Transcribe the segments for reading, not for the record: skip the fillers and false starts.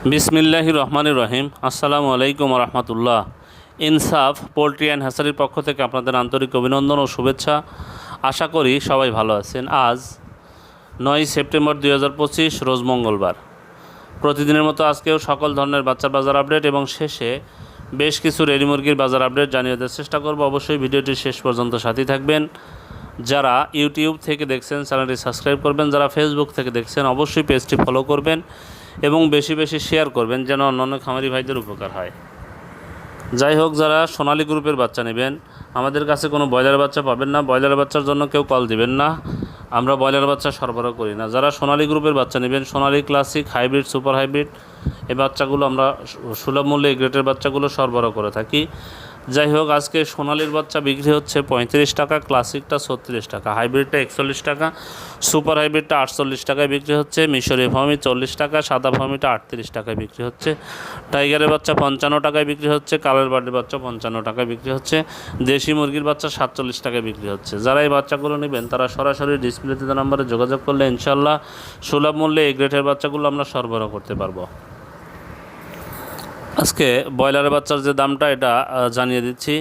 বিসমিল্লাহির রহমানির রহিম। আসসালামু আলাইকুম রহমতুল্লাহ। ইনসাফ পোলট্রি অ্যান্ড হ্যাচারির পক্ষ থেকে আপনাদের আন্তরিক অভিনন্দন ও শুভেচ্ছা। আশা করি সবাই ভালো আছেন। আজ 9 সেপ্টেম্বর 2025 রোজ মঙ্গলবার। প্রতিদিনের মতো আজকেও সকল ধরনের বাচ্চার বাজার আপডেট এবং শেষে বেশ কিছু রেডি মুরগির বাজার আপডেট জানিয়ে দেওয়ার চেষ্টা করব। অবশ্যই ভিডিওটি শেষ পর্যন্ত সাথী থাকবেন। যারা ইউটিউব থেকে দেখছেন চ্যানেলটি সাবস্ক্রাইব করবেন, যারা ফেসবুক থেকে দেখছেন অবশ্যই পেজটি ফলো করবেন এবং বেশি বেশি শেয়ার করবেন যেন অন্যান্য খামারি ভাইদের উপকার হয়। যাই হোক, যারা সোনালী গ্রুপের বাচ্চা নেবেন আমাদের কাছে কোনো ব্রয়লার বাচ্চা পাবেন না। ব্রয়লার বাচ্চার জন্য কেউ কল দিবেন না, আমরা ব্রয়লার বাচ্চা সরবরাহ করি না। যারা সোনালী গ্রুপের বাচ্চা নেবেন, সোনালী ক্লাসিক, হাইব্রিড, সুপার হাইব্রিড এই বাচ্চাগুলো আমরা সুলভ মূল্যে এই গ্রেটের বাচ্চাগুলো সরবরাহ করে থাকি। যাই হোক, আজকে সোনালির বাচ্চা বিক্রি হচ্ছে 35 টাকা, ক্লাসিকটা 36 টাকা, হাইব্রিডটা 41 টাকা, সুপার হাইব্রিডটা 48 টাকায় বিক্রি হচ্ছে, মিশরি ফার্মি 40 টাকা, সাদা ফার্মিটা 38 টাকায় বিক্রি হচ্ছে, টাইগারের বাচ্চা 55 টাকায় বিক্রি হচ্ছে, কালের বার্ডের বাচ্চা 55 টাকায় বিক্রি হচ্ছে, দেশি মুরগির বাচ্চা 47 টাকায় বিক্রি হচ্ছে। যারা এই বাচ্চাগুলো নেবেন তারা সরাসরি ডিসপ্লেতে নাম্বারে যোগাযোগ করলে ইনশাল্লাহ সুলভ মূল্যে এই গ্রেটের বাচ্চাগুলো আমরা সরবরাহ করতে পারবো। আজকে ব্রয়লারের বাচ্চার যে দামটা এটা জানিয়ে দিচ্ছি।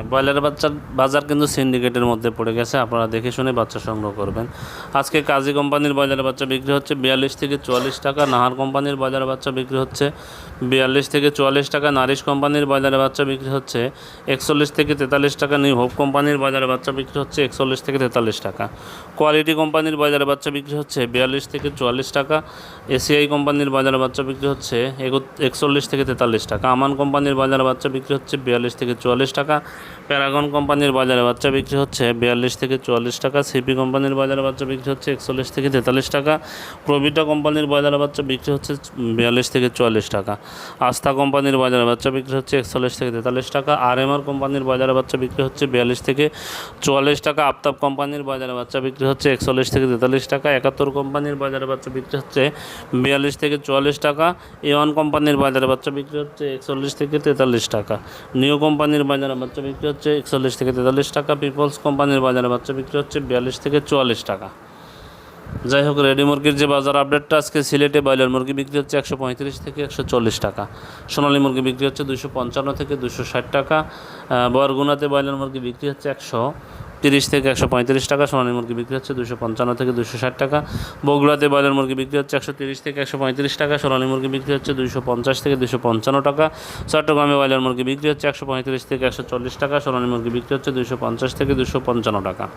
ব্রয়লারের বাচ্চার বাজার কিন্তু সিন্ডিকেটের মধ্যে পড়ে গেছে, আপনারা দেখে শুনে বাচ্চা সংগ্রহ করবেন। আজকে কাজী কোম্পানির ব্রয়লারের বাচ্চা বিক্রি হচ্ছে 42 থেকে 44 টাকা, নাহার কোম্পানির ব্রয়লারের বাচ্চা বিক্রি হচ্ছে 42 থেকে 44 টাকা, নারিশ কোম্পানির ব্রয়লারের বাচ্চা বিক্রি হচ্ছে 41 থেকে 43 টাকা, নিউ হোপ কোম্পানির ব্রয়লারের বাচ্চা বিক্রি হচ্ছে 41 থেকে 43 টাকা, কোয়ালিটি কোম্পানির ব্রয়লারের বাচ্চা বিক্রি হচ্ছে 42 থেকে 44 টাকা, এসিআই কোম্পানির ব্রয়লারের বাচ্চা বিক্রি হচ্ছে 41 থেকে 43 টাকা, আমান কোম্পানির ব্রয়লারের বাচ্চা বিক্রি হচ্ছে 42 থেকে 44 টাকা, প্যারাগন কোম্পানির বাজারে বাচ্চা বিক্রি হচ্ছে 42 থেকে 44 টাকা, সিপি কোম্পানির বাজারে বাচ্চা বিক্রি হচ্ছে 41 থেকে 43 টাকা, প্রবিটা কোম্পানির বাজারে বাচ্চা বিক্রি হচ্ছে 42 থেকে 44 টাকা, আস্থা কোম্পানির বাজারে বাচ্চা বিক্রি হচ্ছে 41 থেকে 43 টাকা, আরএমআর কোম্পানির বাজারে বাচ্চা বিক্রি হচ্ছে 42 থেকে 44 টাকা, আফতাব কোম্পানির বাজারে বাচ্চা বিক্রি হচ্ছে 41 থেকে 43 টাকা, 71 কোম্পানির বাজারে বাচ্চা বিক্রি হচ্ছে 42 থেকে 44 টাকা, এ1 কোম্পানির বাজারে বাচ্চা বিক্রি হচ্ছে 41 থেকে 43 টাকা, নিউ কোম্পানির বাজারে বাচ্চা বিক্রি হচ্ছে 41 থেকে 43 টাকা, পিপলস কোম্পানির বাজারে বাচ্চা বিক্রি হচ্ছে 42 থেকে 44 টাকা। যাই হোক, রেডি মুরগির যে বাজার আপডেটটা, আজকে সিলেটে ব্রয়লার মুরগি বিক্রি হচ্ছে 135 থেকে 140 টাকা, সোনালী মুরগি বিক্রি হচ্ছে 255 থেকে 260 টাকা, বরগুনাতে ব্রয়লার মুরগি বিক্রি হচ্ছে 130 থেকে 135 টাকা, সোনালী মুরগি বিক্রি হচ্ছে 255 থেকে 260 টাকা, বগুড়াতে ব্রয়লার মুরগি বিক্রি হচ্ছে 130 থেকে 135 টাকা, সোনালী মুরগি বিক্রি হচ্ছে 250 থেকে 255 টাকা, চট্টগ্রামে ব্রয়লার মুরগি বিক্রি হচ্ছে 135 থেকে 140 টাকা, সোনালী মুরগি বিক্রি হচ্ছে 250 থেকে 255 টাকা,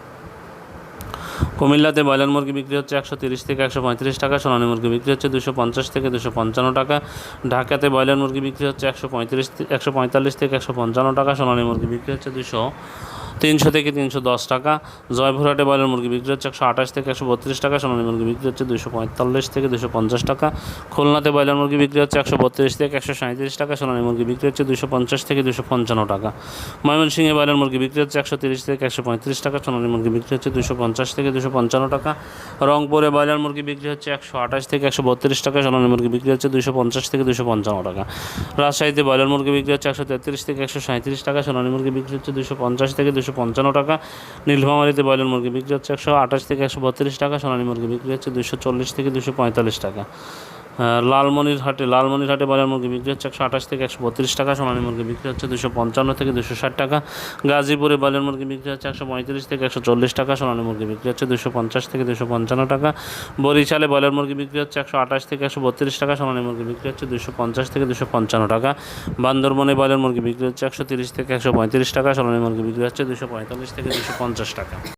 কুমিল্লাতে ব্রয়লার মুরগি বিক্রি হচ্ছে 130 থেকে 135 টাকা, সোনালী মুরগি বিক্রি হচ্ছে 250 থেকে 255 টাকা, ঢাকাতে ব্রয়লার মুরগি বিক্রি হচ্ছে 145 থেকে 155 টাকা, সোনালী মুরগি বিক্রি হচ্ছে 300 থেকে 310 টাকা, জয়পুরহাটে ব্রয়লার মুরগি বিক্রি হচ্ছে 128 থেকে 132 টাকা, সোনালী মুরগি বিক্রি হচ্ছে 245 থেকে 250 টাকা, খুলনাতে ব্রয়লার মুরগি বিক্রি হচ্ছে 132 থেকে 137 টাকা, সোনালী মুরগি বিক্রি হচ্ছে 250 থেকে 255 টাকা, ময়মনসিংহে ব্রয়লার মুরগি বিক্রি হচ্ছে 130 থেকে 135 টাকা, সোনালী মুরগি বিক্রি হচ্ছে 250 থেকে 255 টাকা, রংপুরে ব্রয়লার মুরগি বিক্রি হচ্ছে 128 থেকে 132 টাকা, সোনালী মুরগি বিক্রি হচ্ছে 250 থেকে 255 টাকা, রাজশাহীতে ব্রয়লার মুরগি বিক্রি হচ্ছে 133 থেকে 137 টাকা, সোনালী মুরগি বিক্রি হচ্ছে 250 থেকে 255 টাকা, নীলফামারীতে ব্রয়লার মুরগি বিক্রি হচ্ছে 128 থেকে 132 টাকা, সোনালী মুরগি বিক্রি হচ্ছে 240 থেকে 245 টাকা, লালমনিরহাটে ব্রয়লার মুরগি বিক্রি হচ্ছে 128 থেকে 132 টাকা, সোনালী মুরগি বিক্রি হচ্ছে 255 থেকে 260 টাকা, গাজীপুরে ব্রয়লার মুরগি বিক্রি হচ্ছে 135 থেকে 140 টাকা, সোনালী মুরগি বিক্রি হচ্ছে 250 থেকে 255 টাকা, বরিশালে ব্রয়লার মুরগি বিক্রি হচ্ছে 128 থেকে 132 টাকা, সোনালী মুরগি বিক্রি হচ্ছে 250 থেকে 255 টাকা, বান্দরবনে ব্রয়লার মুরগি বিক্রি হচ্ছে 130 থেকে 135 টাকা, সোনালী মুরগি বিক্রি হচ্ছে 245 থেকে 250 টাকা।